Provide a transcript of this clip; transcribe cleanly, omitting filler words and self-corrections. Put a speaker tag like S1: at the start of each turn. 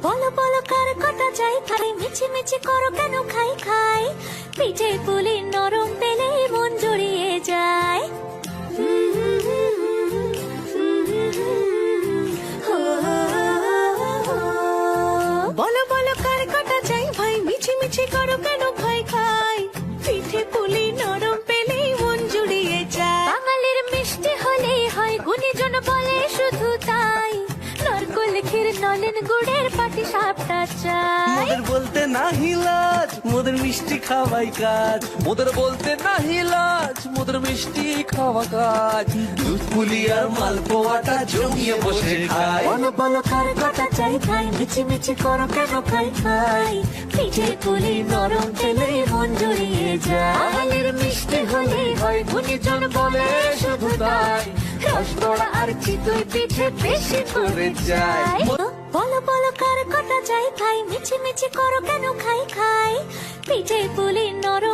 S1: বলো বলো কার কটা চাই খাই, মিছি মিছি করো কেন খাই খাই, পিঠে পুলি নরম পেলে মন জড়িয়ে যায়। বলো বলো কার কটা চাই ভাই, মিছি মিছি করো কেন খাই খাই, পিঠে পুলি নরম পেলে মন জুড়িয়ে যায়। বাঙালির মিষ্টি হলেই হয়, গুণীজন বলে শুধু তাই, নারকোল ক্ষীর নলেন গুড়ের পাটি সাপটা চাই।
S2: মোদের বলতে নাহি লাজ, মোদের মিষ্টি খাওয়াই কাজ। মোদের বলতে নাহি লাজ, মোদের মিষ্টি খাওয়া কাজ। দুধ পুলি আর মালপোয়াটা জমিয়ে বসে খায়।
S1: বলো বলো কার কটা চাই খাই, মিছি মিছি করো কেন খাই খাই, পিঠে পুলি নরম পেলে মন জড়িয়ে যায়। বাঙালির মিষ্টি হলেই হয়, গুণীজন বলে শুধু তাই, রসগোড়া আর চিতই পিঠে বেশি করে যায়। বলো বলো কার কটা চাই খাই, মিছি মিছি করো কেন খাই খাই, পিঠে পুলি নরম